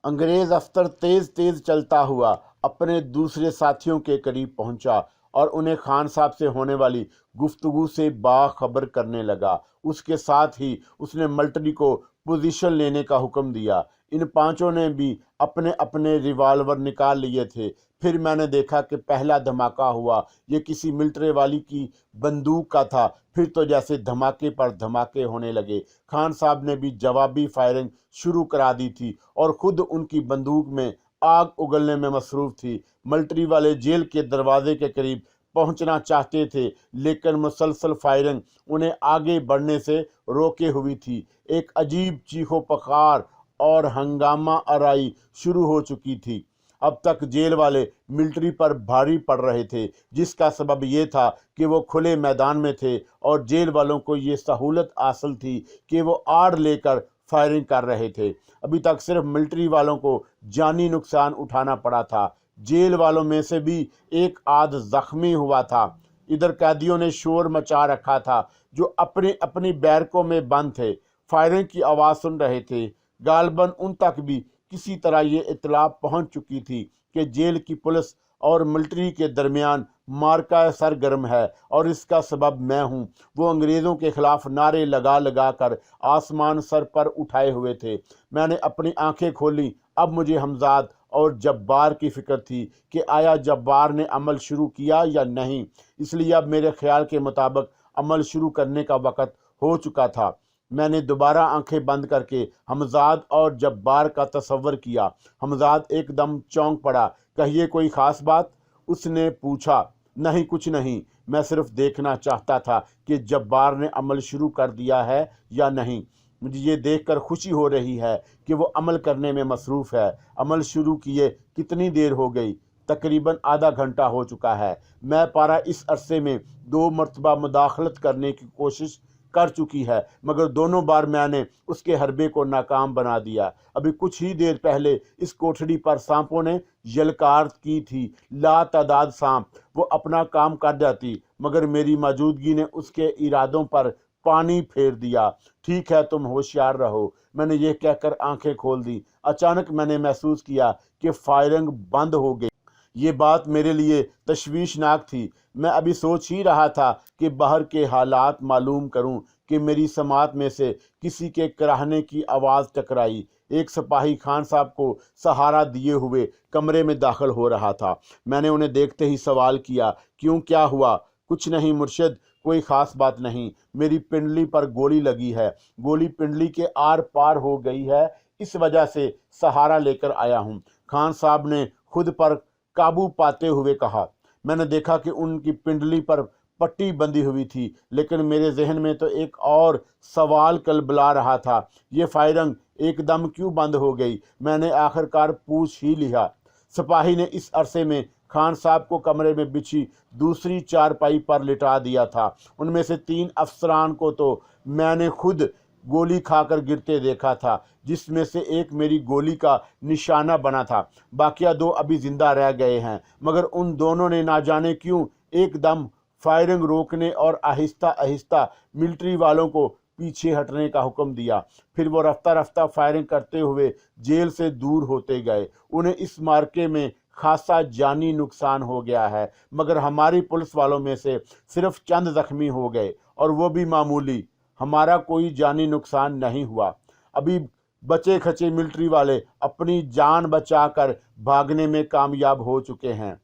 انگریز افسر تیز تیز چلتا ہوا اپنے دوسرے ساتھیوں کے قریب پہنچا اور انہیں خان صاحب سے ہونے والی گفتگو سے باخبر کرنے لگا۔ اس کے ساتھ ہی اس نے ملٹری کو پوزیشن لینے کا حکم دیا۔ ان پانچوں نے بھی اپنے اپنے ریوالور نکال لیے تھے۔ پھر میں نے دیکھا کہ پہلا دھماکہ ہوا، یہ کسی ملٹری والی کی بندوق کا تھا۔ پھر تو جیسے دھماکے پر دھماکے ہونے لگے۔ خان صاحب نے بھی جوابی فائرنگ شروع کرا دی تھی اور خود ان کی بندوق میں آگ اگلنے میں مصروف تھی۔ ملٹری والے جیل کے دروازے کے قریب پہنچنا چاہتے تھے، لیکن مسلسل فائرنگ انہیں آگے بڑھنے سے روکے ہوئی تھی۔ ایک عجیب چیخ و پکار اور ہنگامہ آرائی شروع ہو چکی تھی۔ اب تک جیل والے ملٹری پر بھاری پڑ رہے تھے، جس کا سبب یہ تھا کہ وہ کھلے میدان میں تھے اور جیل والوں کو یہ سہولت حاصل تھی کہ وہ آڑ لے کر فائرنگ کر رہے تھے۔ ابھی تک صرف ملٹری والوں کو جانی نقصان اٹھانا پڑا تھا۔ جیل والوں میں سے بھی ایک آدھ زخمی ہوا تھا۔ ادھر قیدیوں نے شور مچا رکھا تھا، جو اپنی اپنی بیرکوں میں بند تھے، فائرنگ کی آواز سن رہے تھے۔ غالباً ان تک بھی کسی طرح یہ اطلاع پہنچ چکی تھی کہ جیل کی پولیس اور ملٹری کے درمیان مارکہ سرگرم ہے اور اس کا سبب میں ہوں۔ وہ انگریزوں کے خلاف نعرے لگا لگا کر آسمان سر پر اٹھائے ہوئے تھے۔ میں نے اپنی آنکھیں کھولی۔ اب مجھے حمزاد اور جبار کی فکر تھی کہ آیا جبار نے عمل شروع کیا یا نہیں، اس لیے اب میرے خیال کے مطابق عمل شروع کرنے کا وقت ہو چکا تھا۔ میں نے دوبارہ آنکھیں بند کر کے حمزاد اور جبار کا تصور کیا۔ حمزاد ایک دم چونک پڑا۔ کہیے کوئی خاص بات؟ اس نے پوچھا۔ نہیں، کچھ نہیں، میں صرف دیکھنا چاہتا تھا کہ جبار نے عمل شروع کر دیا ہے یا نہیں۔ مجھے یہ دیکھ کر خوشی ہو رہی ہے کہ وہ عمل کرنے میں مصروف ہے۔ عمل شروع کیے کتنی دیر ہو گئی؟ تقریباً آدھا گھنٹہ ہو چکا ہے۔ میں پارا اس عرصے میں 2 مرتبہ مداخلت کرنے کی کوشش کر چکی ہے، مگر دونوں بار میں نے اس کے حربے کو ناکام بنا دیا۔ ابھی کچھ ہی دیر پہلے اس کوٹھڑی پر سانپوں نے یلکار کی تھی، لا تعداد سانپ۔ وہ اپنا کام کر جاتی، مگر میری موجودگی نے اس کے ارادوں پر پانی پھیر دیا۔ ٹھیک ہے، تم ہوشیار رہو۔ میں نے یہ کہہ کر آنکھیں کھول دی۔ اچانک میں نے محسوس کیا کہ فائرنگ بند ہو گئی۔ یہ بات میرے لیے تشویشناک تھی۔ میں ابھی سوچ ہی رہا تھا کہ باہر کے حالات معلوم کروں کہ میری سماعت میں سے کسی کے کراہنے کی آواز ٹکرائی۔ ایک سپاہی خان صاحب کو سہارا دیے ہوئے کمرے میں داخل ہو رہا تھا۔ میں نے انہیں دیکھتے ہی سوال کیا، کیوں، کیا ہوا؟ کچھ نہیں مرشد، کوئی خاص بات نہیں۔ میری پنڈلی پر گولی لگی ہے، گولی پنڈلی کے آر پار ہو گئی ہے، اس وجہ سے سہارا لے کر آیا ہوں، خان صاحب نے خود پر قابو پاتے ہوئے کہا۔ میں نے دیکھا کہ ان کی پنڈلی پر پٹی بندھی ہوئی تھی، لیکن میرے ذہن میں تو ایک اور سوال کلبلا رہا تھا، یہ فائرنگ ایک دم کیوں بند ہو گئی؟ میں نے آخرکار پوچھ ہی لیا۔ سپاہی نے اس عرصے میں خان صاحب کو کمرے میں بچھی دوسری چارپائی پر لٹا دیا تھا۔ ان میں سے 3 افسران کو تو میں نے خود گولی کھا کر گرتے دیکھا تھا، جس میں سے ایک میری گولی کا نشانہ بنا تھا۔ باقیہ 2 ابھی زندہ رہ گئے ہیں، مگر ان دونوں نے نہ جانے کیوں ایک دم فائرنگ روکنے اور آہستہ آہستہ ملٹری والوں کو پیچھے ہٹنے کا حکم دیا۔ پھر وہ رفتہ رفتہ فائرنگ کرتے ہوئے جیل سے دور ہوتے گئے۔ انہیں اس مارکے میں خاصا جانی نقصان ہو گیا ہے، مگر ہماری پولیس والوں میں سے صرف چند زخمی ہو گئے، اور وہ بھی معمولی۔ ہمارا کوئی جانی نقصان نہیں ہوا۔ ابھی بچے کھچے ملٹری والے اپنی جان بچا کر بھاگنے میں کامیاب ہو چکے ہیں،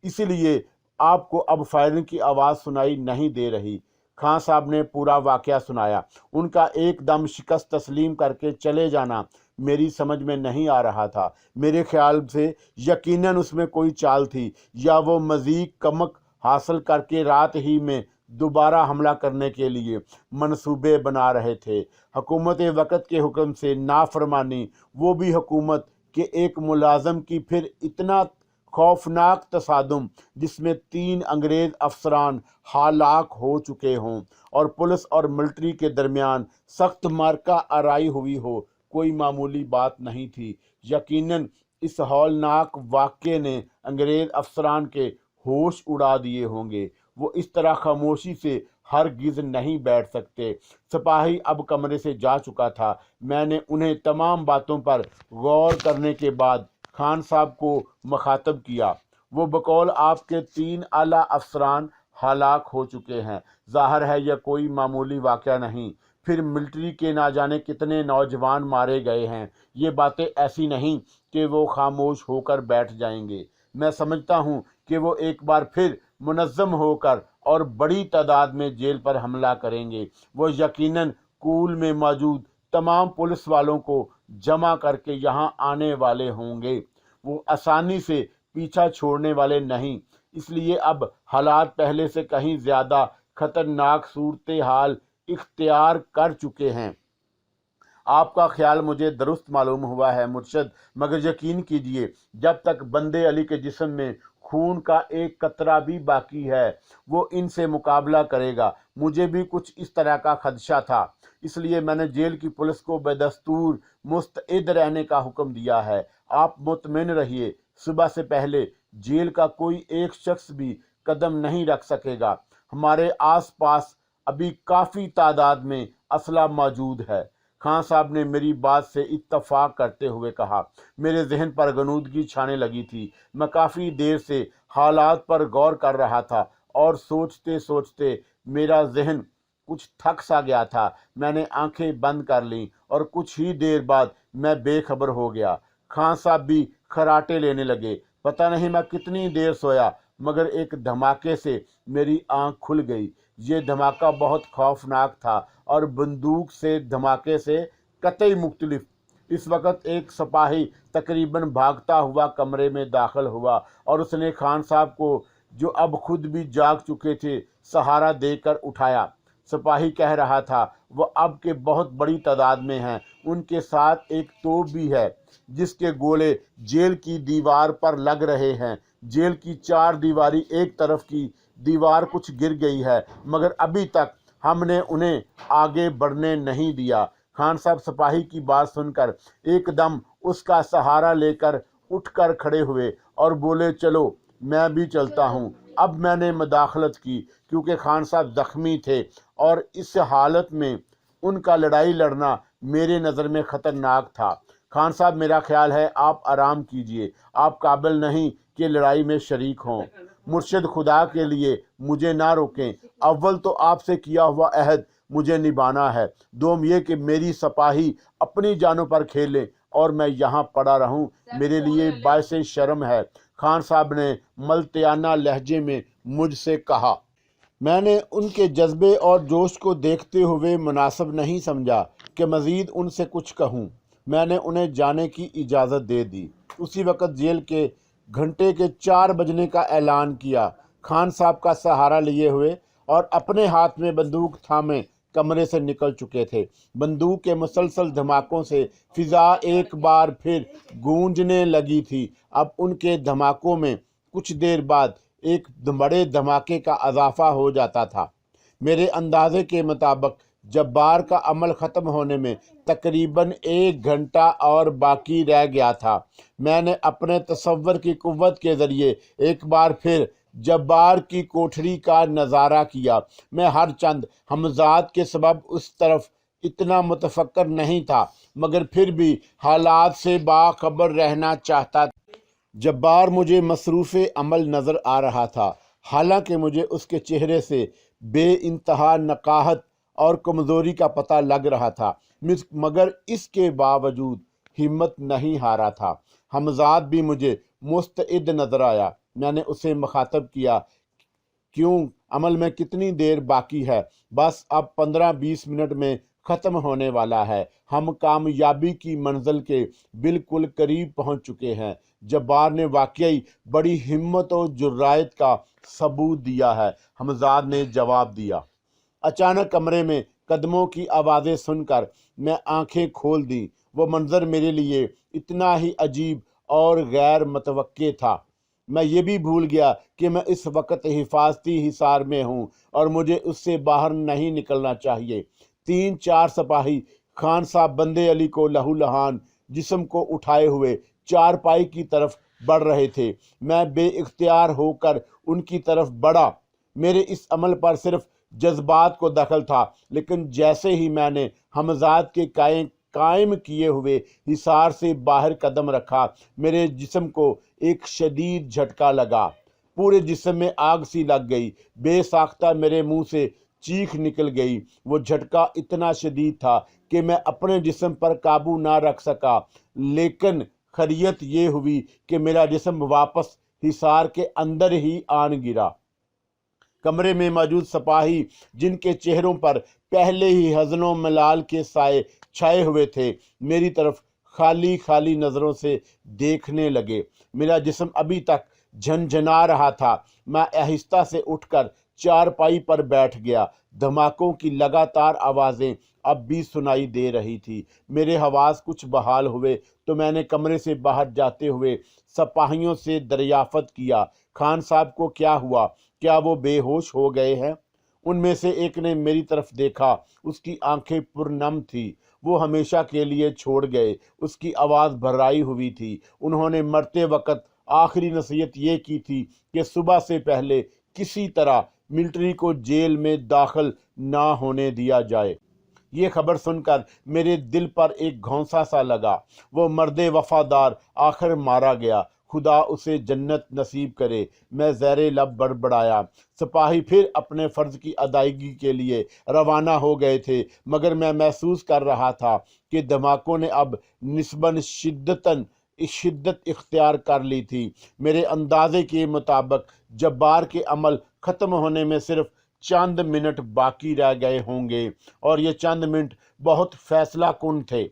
اسی لیے آپ کو اب فائرنگ کی آواز سنائی نہیں دے رہی۔ خان صاحب نے پورا واقعہ سنایا۔ ان کا ایک دم شکست تسلیم کر کے چلے جانا میری سمجھ میں نہیں آ رہا تھا۔ میرے خیال سے یقیناً اس میں کوئی چال تھی، یا وہ مزید کمک حاصل کر کے رات ہی میں دوبارہ حملہ کرنے کے لیے منصوبے بنا رہے تھے۔ حکومت وقت کے حکم سے نافرمانی، وہ بھی حکومت کے ایک ملازم کی، پھر اتنا خوفناک تصادم جس میں 3 انگریز افسران ہلاک ہو چکے ہوں اور پولیس اور ملٹری کے درمیان سخت معرکہ آرائی ہوئی ہو، کوئی معمولی بات نہیں تھی۔ یقیناً اس ہولناک واقعے نے انگریز افسران کے ہوش اڑا دیے ہوں گے۔ وہ اس طرح خاموشی سے ہرگز نہیں بیٹھ سکتے۔ سپاہی اب کمرے سے جا چکا تھا۔ میں نے انہیں تمام باتوں پر غور کرنے کے بعد خان صاحب کو مخاطب کیا۔ وہ بقول آپ کے 3 اعلیٰ افسران ہلاک ہو چکے ہیں۔ ظاہر ہے یہ کوئی معمولی واقعہ نہیں۔ پھر ملٹری کے نہ جانے کتنے نوجوان مارے گئے ہیں۔ یہ باتیں ایسی نہیں کہ وہ خاموش ہو کر بیٹھ جائیں گے۔ میں سمجھتا ہوں کہ وہ ایک بار پھر منظم ہو کر اور بڑی تعداد میں جیل پر حملہ کریں گے۔ وہ یقیناً کول میں موجود تمام پولیس والوں کو جمع کر کے یہاں آنے والے ہوں گے۔ وہ آسانی سے پیچھا چھوڑنے والے نہیں، اس لیے اب حالات پہلے سے کہیں زیادہ خطرناک صورتحال اختیار کر چکے ہیں۔ آپ کا خیال مجھے درست معلوم ہوا ہے مرشد، مگر یقین کیجیے جب تک بندے علی کے جسم میں خون کا ایک قطرہ بھی باقی ہے وہ ان سے مقابلہ کرے گا۔ مجھے بھی کچھ اس طرح کا خدشہ تھا، اس لیے میں نے جیل کی پولیس کو بدستور مستعد رہنے کا حکم دیا ہے۔ آپ مطمئن رہیے، صبح سے پہلے جیل کا کوئی ایک شخص بھی قدم نہیں رکھ سکے گا۔ ہمارے آس پاس ابھی کافی تعداد میں اسلحہ موجود ہے۔ خان صاحب نے میری بات سے اتفاق کرتے ہوئے کہا۔ میرے ذہن پر غنودگی چھانے لگی تھی۔ میں کافی دیر سے حالات پر غور کر رہا تھا اور سوچتے سوچتے میرا ذہن کچھ تھک سا گیا تھا۔ میں نے آنکھیں بند کر لیں اور کچھ ہی دیر بعد میں بے خبر ہو گیا۔ خان صاحب بھی خراٹے لینے لگے۔ پتہ نہیں میں کتنی دیر سویا، مگر ایک دھماکے سے میری آنکھ کھل گئی۔ یہ دھماکہ بہت خوفناک تھا اور بندوق سے دھماکے سے قطعی مختلف۔ اس وقت ایک سپاہی تقریباً بھاگتا ہوا کمرے میں داخل ہوا اور اس نے خان صاحب کو، جو اب خود بھی جاگ چکے تھے، سہارا دے کر اٹھایا۔ سپاہی کہہ رہا تھا، وہ اب کے بہت بڑی تعداد میں ہیں، ان کے ساتھ ایک توپ بھی ہے جس کے گولے جیل کی دیوار پر لگ رہے ہیں۔ جیل کی 4 دیواری ایک طرف کی دیوار کچھ گر گئی ہے، مگر ابھی تک ہم نے انہیں آگے بڑھنے نہیں دیا۔ خان صاحب سپاہی کی بات سن کر ایک دم اس کا سہارا لے کر اٹھ کر کھڑے ہوئے اور بولے، چلو میں بھی چلتا ہوں۔ اب میں نے مداخلت کی کیونکہ خان صاحب زخمی تھے اور اس حالت میں ان کا لڑائی لڑنا میرے نظر میں خطرناک تھا۔ خان صاحب میرا خیال ہے آپ آرام کیجئے، آپ قابل نہیں کہ لڑائی میں شریک ہوں۔ مرشد خدا کے لیے مجھے نہ روکیں۔ اول تو آپ سے کیا ہوا عہد مجھے نبھانا ہے، دوم یہ کہ میری سپاہی اپنی جانوں پر کھیلیں اور میں یہاں پڑا رہوں، میرے لیے باعث شرم ہے۔ خان صاحب نے ملتانہ لہجے میں مجھ سے کہا۔ میں نے ان کے جذبے اور جوش کو دیکھتے ہوئے مناسب نہیں سمجھا کہ مزید ان سے کچھ کہوں۔ میں نے انہیں جانے کی اجازت دے دی۔ اسی وقت جیل کے گھنٹے کے 4 بجنے کا اعلان کیا۔ خان صاحب کا سہارا لیے ہوئے اور اپنے ہاتھ میں بندوق تھامے کمرے سے نکل چکے تھے۔ بندوق کے مسلسل دھماکوں سے فضا ایک بار پھر گونجنے لگی تھی۔ اب ان کے دھماکوں میں کچھ دیر بعد ایک بڑے دھماکے کا اضافہ ہو جاتا تھا۔ میرے اندازے کے مطابق جبار کا عمل ختم ہونے میں تقریباً 1 گھنٹہ اور باقی رہ گیا تھا۔ میں نے اپنے تصور کی قوت کے ذریعے ایک بار پھر جبار کی کوٹھری کا نظارہ کیا۔ میں ہر چند ہمزات کے سبب اس طرف اتنا متفکر نہیں تھا، مگر پھر بھی حالات سے باخبر رہنا چاہتا تھا۔ جبار مجھے مصروف عمل نظر آ رہا تھا، حالانکہ مجھے اس کے چہرے سے بے انتہا نقاہت اور کمزوری کا پتہ لگ رہا تھا، مگر اس کے باوجود ہمت نہیں ہارا تھا۔ حمزات بھی مجھے مستعد نظر آیا۔ میں نے اسے مخاطب کیا، کیوں، عمل میں کتنی دیر باقی ہے؟ بس اب 15-20 منٹ میں ختم ہونے والا ہے، ہم کامیابی کی منزل کے بالکل قریب پہنچ چکے ہیں۔ جبار نے واقعی بڑی ہمت و جرأت کا ثبوت دیا ہے، حمزات نے جواب دیا۔ اچانک کمرے میں قدموں کی آوازیں سن کر میں آنکھیں کھول دیں۔ وہ منظر میرے لیے اتنا ہی عجیب اور غیر متوقع تھا، میں یہ بھی بھول گیا کہ میں اس وقت حفاظتی حصار میں ہوں اور مجھے اس سے باہر نہیں نکلنا چاہیے۔ 3-4 سپاہی خان صاحب بندے علی کو لہو لہان جسم کو اٹھائے ہوئے چارپائی کی طرف بڑھ رہے تھے۔ میں بے اختیار ہو کر ان کی طرف بڑھا۔ میرے اس عمل پر صرف جذبات کو دخل تھا، لیکن جیسے ہی میں نے حمزات کے قائم کیے ہوئے حصار سے باہر قدم رکھا، میرے جسم کو ایک شدید جھٹکا لگا۔ پورے جسم میں آگ سی لگ گئی، بے ساختہ میرے منہ سے چیخ نکل گئی۔ وہ جھٹکا اتنا شدید تھا کہ میں اپنے جسم پر قابو نہ رکھ سکا، لیکن خیریت یہ ہوئی کہ میرا جسم واپس حصار کے اندر ہی آن گرا۔ کمرے میں موجود سپاہی، جن کے چہروں پر پہلے ہی حزن و ملال کے سائے چھائے ہوئے تھے، میری طرف خالی خالی نظروں سے دیکھنے لگے۔ میرا جسم ابھی تک جھنجھنا رہا تھا۔ میں آہستہ سے اٹھ کر چارپائی پر بیٹھ گیا۔ دھماکوں کی لگاتار آوازیں اب بھی سنائی دے رہی تھی۔ میرے حواس کچھ بحال ہوئے تو میں نے کمرے سے باہر جاتے ہوئے سپاہیوں سے دریافت کیا، خان صاحب کو کیا ہوا؟ کیا وہ بے ہوش ہو گئے ہیں؟ ان میں سے ایک نے میری طرف دیکھا، اس کی آنکھیں پرنم تھی۔ وہ ہمیشہ کے لیے چھوڑ گئے۔ اس کی آواز بھرائی ہوئی تھی۔ انہوں نے مرتے وقت آخری نصیحت یہ کی تھی کہ صبح سے پہلے کسی طرح ملٹری کو جیل میں داخل نہ ہونے دیا جائے۔ یہ خبر سن کر میرے دل پر ایک گھونسا سا لگا۔ وہ مرد وفادار آخر مارا گیا، خدا اسے جنت نصیب کرے، میں زیر لب بڑبڑایا۔ سپاہی پھر اپنے فرض کی ادائیگی کے لیے روانہ ہو گئے تھے، مگر میں محسوس کر رہا تھا کہ دھماکوں نے اب نسبتاً شدت اختیار کر لی تھی۔ میرے اندازے کے مطابق جبار کے عمل ختم ہونے میں صرف چند منٹ باقی رہ گئے ہوں گے، اور یہ چند منٹ بہت فیصلہ کن تھے۔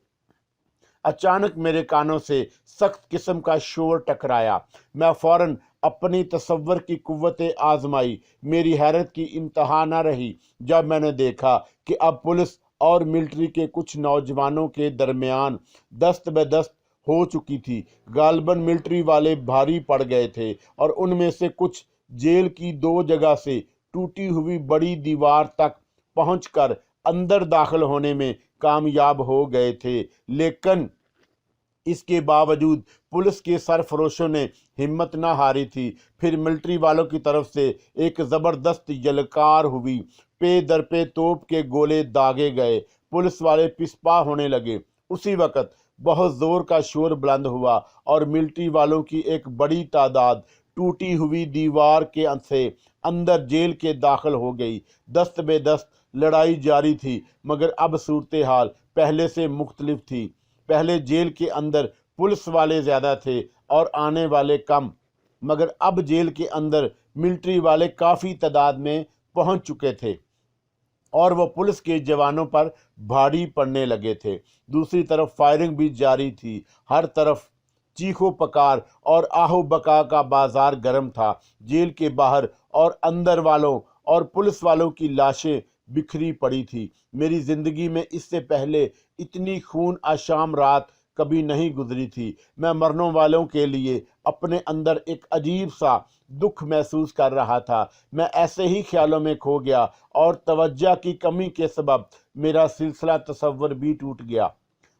اچانک میرے کانوں سے سخت قسم کا شور ٹکرایا۔ میں فوراً اپنی تصور کی قوت آزمائی۔ میری حیرت کی انتہا نہ رہی جب میں نے دیکھا کہ اب پولیس اور ملٹری کے کچھ نوجوانوں کے درمیان دست بے دست ہو چکی تھی۔ غالباً ملٹری والے بھاری پڑ گئے تھے اور ان میں سے کچھ جیل کی 2 جگہ سے ٹوٹی ہوئی بڑی دیوار تک پہنچ کر اندر داخل ہونے میں کامیاب ہو گئے تھے، لیکن اس کے باوجود پولیس کے سرفروشوں نے ہمت نہ ہاری تھی۔ پھر ملٹری والوں کی طرف سے ایک زبردست یلکار ہوئی، پے در پے توپ کے گولے داغے گئے، پولیس والے پسپا ہونے لگے۔ اسی وقت بہت زور کا شور بلند ہوا اور ملٹری والوں کی ایک بڑی تعداد ٹوٹی ہوئی دیوار کے سے اندر جیل کے داخل ہو گئی۔ دست بے دست لڑائی جاری تھی، مگر اب صورتحال پہلے سے مختلف تھی۔ پہلے جیل کے اندر پولیس والے زیادہ تھے اور آنے والے کم، مگر اب جیل کے اندر ملٹری والے کافی تعداد میں پہنچ چکے تھے اور وہ پولیس کے جوانوں پر بھاری پڑنے لگے تھے۔ دوسری طرف فائرنگ بھی جاری تھی۔ ہر طرف چیخو پکار اور آہو بکا کا بازار گرم تھا۔ جیل کے باہر اور اندر والوں اور پولیس والوں کی لاشیں بکھری پڑی تھی۔ میری زندگی میں اس سے پہلے اتنی خون آشام رات کبھی نہیں گزری تھی۔ میں مرنے والوں کے لیے اپنے اندر ایک عجیب سا دکھ محسوس کر رہا تھا۔ میں ایسے ہی خیالوں میں کھو گیا اور توجہ کی کمی کے سبب میرا سلسلہ تصور بھی ٹوٹ گیا۔